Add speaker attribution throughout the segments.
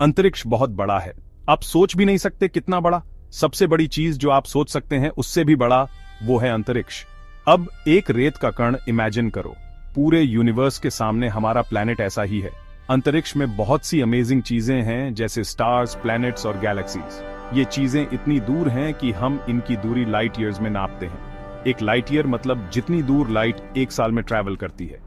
Speaker 1: अंतरिक्ष बहुत बड़ा है, आप सोच भी नहीं सकते कितना बड़ा। सबसे बड़ी चीज जो आप सोच सकते हैं उससे भी बड़ा, वो है अंतरिक्ष। अब एक रेत का कण इमेजिन करो, पूरे यूनिवर्स के सामने हमारा प्लैनेट ऐसा ही है। अंतरिक्ष में बहुत सी अमेजिंग चीजें हैं, जैसे स्टार्स, प्लैनेट्स और गैलेक्सीज। ये चीजें इतनी दूर हैं कि हम इनकी दूरी लाइट ईयर्स में नापते हैं। एक लाइट ईयर मतलब जितनी दूर लाइट एक साल में ट्रैवल करती है।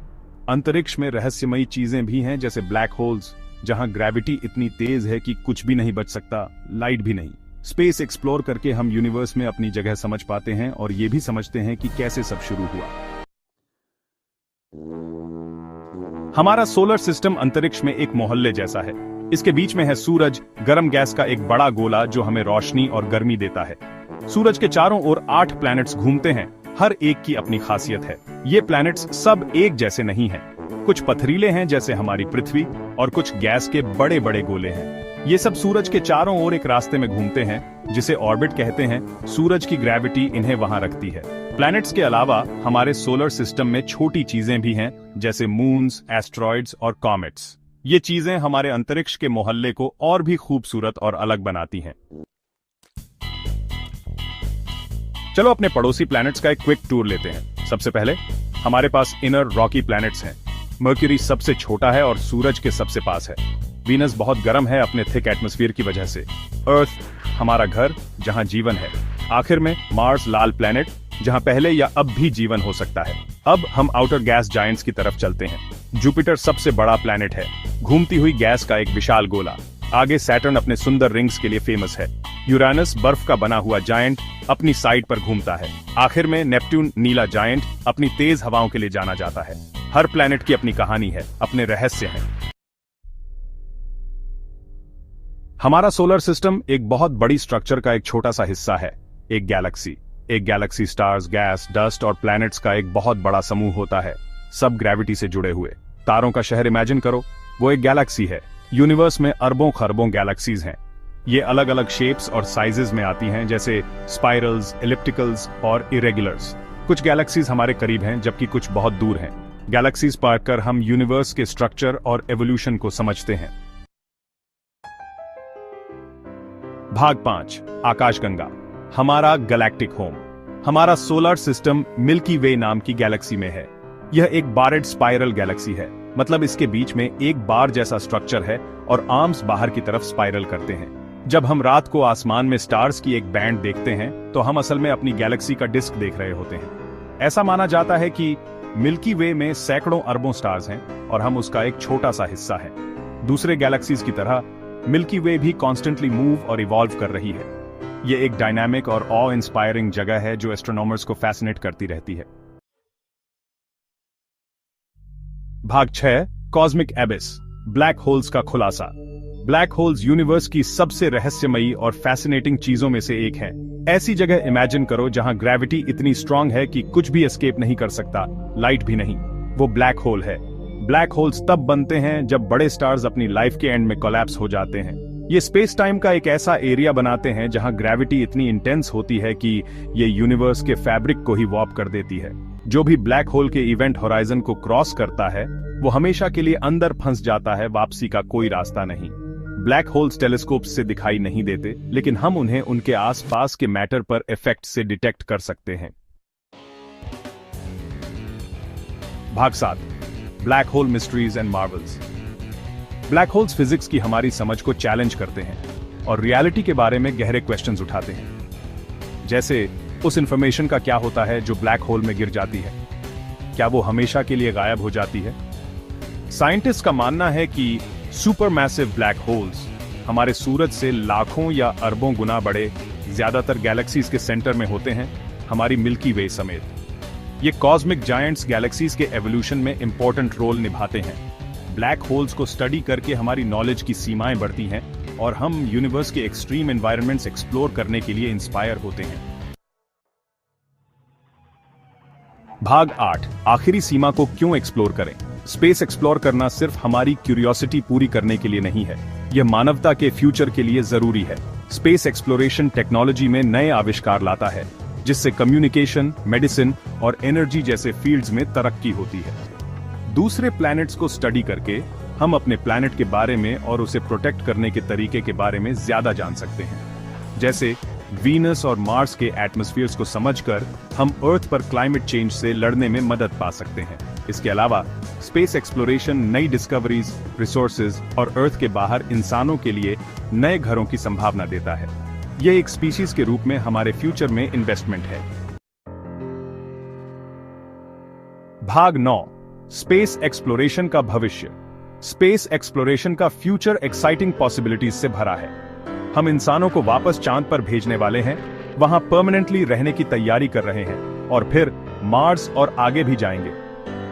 Speaker 1: अंतरिक्ष में रहस्यमयी चीजें भी हैं, जैसे ब्लैक होल्स, जहां ग्रेविटी इतनी तेज है कि कुछ भी नहीं बच सकता, लाइट भी नहीं। स्पेस एक्सप्लोर करके हम यूनिवर्स में अपनी जगह समझ पाते हैं और ये भी समझते हैं कि कैसे सब शुरू हुआ। हमारा सोलर सिस्टम अंतरिक्ष में एक मोहल्ले जैसा है। इसके बीच में है सूरज, गर्म गैस का एक बड़ा गोला जो हमें रोशनी और गर्मी देता है। सूरज के चारों ओर 8 प्लैनेट्स घूमते हैं, हर एक की अपनी खासियत है। ये प्लैनेट्स सब एक जैसे नहीं हैं। कुछ पथरीले हैं जैसे हमारी पृथ्वी, और कुछ गैस के बड़े बड़े गोले हैं। ये सब सूरज के चारों ओर एक रास्ते में घूमते हैं, जिसे ऑर्बिट कहते हैं। सूरज की ग्रेविटी इन्हें वहां रखती है। प्लैनेट्स के अलावा हमारे सोलर सिस्टम में छोटी चीजें भी हैं, जैसे मून्स, एस्ट्रॉइड्स और कॉमेट्स। ये चीजें हमारे अंतरिक्ष के मोहल्ले को और भी खूबसूरत और अलग बनाती हैं। चलो अपने पड़ोसी प्लैनेट्स का एक क्विक टूर लेते हैं। सबसे पहले हमारे पास इनर रॉकी प्लैनेट्स हैं। मर्क्यूरी सबसे छोटा है और सूरज के सबसे पास है। वीनस बहुत गर्म है अपने थिक एटमॉस्फेयर की वजह से। अर्थ हमारा घर, जहां जीवन है। आखिर में मार्स लाल प्लैनेट, जहां पहले या अब भी जीवन हो सकता है। अब हम आउटर गैस जायंट्स की तरफ चलते हैं। जुपिटर सबसे बड़ा प्लैनेट है, घूमती हुई गैस का एक विशाल गोला। आगे सैटर्न अपने सुंदर रिंग्स के लिए फेमस है। यूरेनस बर्फ का बना हुआ जायंट अपनी साइड पर घूमता है। आखिर में नेपट्टून नीला जायंट अपनी तेज हवाओं के लिए जाना जाता है। हर प्लैनेट की अपनी कहानी है, अपने रहस्य हैं। हमारा सोलर सिस्टम एक बहुत बड़ी स्ट्रक्चर का एक छोटा सा हिस्सा है, एक गैलेक्सी। एक गैलेक्सी स्टार्स, गैस, डस्ट और प्लैनेट्स का एक बहुत बड़ा समूह होता है, सब ग्रेविटी से जुड़े हुए। तारों का शहर इमेजिन करो, वो एक गैलेक्सी है। यूनिवर्स में अरबों खरबों गैलेक्सीज हैं। ये अलग अलग शेप्स और साइजेस में आती हैं, जैसे स्पाइरल्स, एलिप्टिकल्स और इरेगुलर्स। कुछ गैलेक्सीज हमारे करीब हैं, जबकि कुछ बहुत दूर हैं। गैलेक्सीज पार कर हम यूनिवर्स के स्ट्रक्चर और एवोल्यूशन को समझते हैं। भाग 5, आकाशगंगा, हमारा गैलेक्टिक होम। हमारा सोलर सिस्टम मिल्की वे नाम की गैलेक्सी में है। यह एक बारेड स्पाइरल गैलेक्सी है, मतलब इसके बीच में एक बार जैसा स्ट्रक्चर है और आर्म्स बाहर की तरफ स्पाइरल करते हैं। जब हम रात को आसमान में स्टार्स की एक बैंड देखते हैं, तो हम असल में अपनी गैलेक्सी का डिस्क देख रहे होते हैं। ऐसा माना जाता है कि मिल्की वे में सैकड़ों अरबों स्टार्स हैं और हम उसका एक छोटा सा हिस्सा है। दूसरे गैलेक्सीज की तरह मिल्की वे भी कॉन्स्टेंटली मूव और इवॉल्व कर रही है। यह एक डायनामिक और ऑ इंस्पायरिंग जगह है जो एस्ट्रोनॉमर्स को फैसिनेट करती रहती है। भाग 6, कॉस्मिक एबिस, ब्लैक होल्स का खुलासा। ब्लैक होल्स यूनिवर्स की सबसे रहस्यमयी और फैसिनेटिंग चीजों में से एक है। ऐसी जगह इमेजिन करो जहां ग्रेविटी इतनी स्ट्रांग है कि कुछ भी एस्केप नहीं कर सकता, लाइट भी नहीं। वो ब्लैक होल है। ब्लैक होल्स तब बनते हैं जब बड़े स्टार्स अपनी लाइफ के एंड में कोलैप्स हो जाते हैं। ये स्पेस टाइम का एक ऐसा एरिया बनाते हैं जहां ग्रेविटी इतनी इंटेंस होती है कि ये यूनिवर्स के फैब्रिक को ही वॉर्प कर देती है। जो भी ब्लैक होल के इवेंट होराइजन को क्रॉस करता है, वो हमेशा के लिए अंदर फंस जाता है, वापसी का कोई रास्ता नहीं। ब्लैक होल्स टेलीस्कोप से दिखाई नहीं देते, लेकिन हम उन्हें उनके आसपास के मैटर पर इफेक्ट से डिटेक्ट कर सकते हैं। भाग 7, black hole mysteries and Marvels. Black holes physics की हमारी समझ को चैलेंज करते हैं और रियलिटी के बारे में गहरे क्वेश्चंस उठाते हैं। जैसे उस इंफॉर्मेशन का क्या होता है जो ब्लैक होल में गिर जाती है? क्या वो हमेशा के लिए गायब हो जाती है? साइंटिस्ट का मानना है कि सुपरमैसिव ब्लैक होल्स हमारे सूरज से लाखों या अरबों गुना बड़े, ज्यादातर गैलेक्सीज के सेंटर में होते हैं, हमारी मिल्की वे समेत। ये कॉस्मिक जायंट्स गैलेक्सीज के एवोल्यूशन में इंपॉर्टेंट रोल निभाते हैं। ब्लैक होल्स को स्टडी करके हमारी नॉलेज की सीमाएं बढ़ती हैं और हम यूनिवर्स के एक्सट्रीम एनवायरनमेंट्स एक्सप्लोर करने के लिए इंस्पायर होते हैं। भाग 8, आखिरी सीमा को क्यों एक्सप्लोर करें? स्पेस एक्सप्लोर करना सिर्फ हमारी क्यूरियोसिटी पूरी करने के लिए नहीं है, यह मानवता के फ्यूचर के लिए जरूरी है। स्पेस एक्सप्लोरेशन टेक्नोलॉजी में नए आविष्कार लाता है, जिससे कम्युनिकेशन, मेडिसिन और एनर्जी जैसे फील्ड्स में तरक्की होती है। दूसरे प्लैनेट्स को स्टडी करके हम अपने प्लैनेट के बारे में और उसे प्रोटेक्ट करने के तरीके के बारे में ज्यादा जान सकते हैं। जैसे वीनस और मार्स के एटमॉस्फेयर्स को समझकर हम अर्थ पर क्लाइमेट चेंज से लड़ने में मदद पा सकते हैं। इसके अलावा स्पेस एक्सप्लोरेशन नई डिस्कवरीज, रिसोर्सेज और अर्थ के बाहर इंसानों के लिए नए घरों की संभावना देता है। यह एक स्पीशीज के रूप में हमारे फ्यूचर में इन्वेस्टमेंट है। भाग 9, स्पेस एक्सप्लोरेशन का भविष्य। स्पेस एक्सप्लोरेशन का फ्यूचर एक्साइटिंग पॉसिबिलिटीज से भरा है। हम इंसानों को वापस चांद पर भेजने वाले हैं, वहां परमानेंटली रहने की तैयारी कर रहे हैं और फिर मार्स और आगे भी जाएंगे।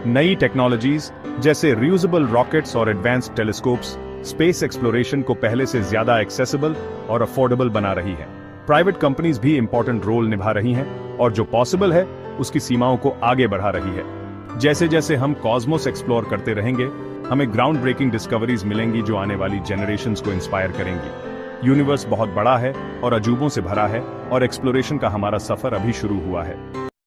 Speaker 1: नई टेक्नोलॉजीज जैसे रियूजेबल रॉकेट्स और एडवांस्ड टेलीस्कोप्स स्पेस एक्सप्लोरेशन को पहले से ज्यादा एक्सेसिबल और अफोर्डेबल बना रही हैं। प्राइवेट कंपनीज भी इंपॉर्टेंट रोल निभा रही हैं और जो पॉसिबल है उसकी सीमाओं को आगे बढ़ा रही है। जैसे जैसे हम कॉस्मोस एक्सप्लोर करते रहेंगे, हमें ग्राउंड ब्रेकिंग डिस्कवरीज मिलेंगी जो आने वाली जनरेशंस को इंस्पायर करेंगी। यूनिवर्स बहुत बड़ा है और अजूबों से भरा है और एक्सप्लोरेशन का हमारा सफर अभी शुरू हुआ है।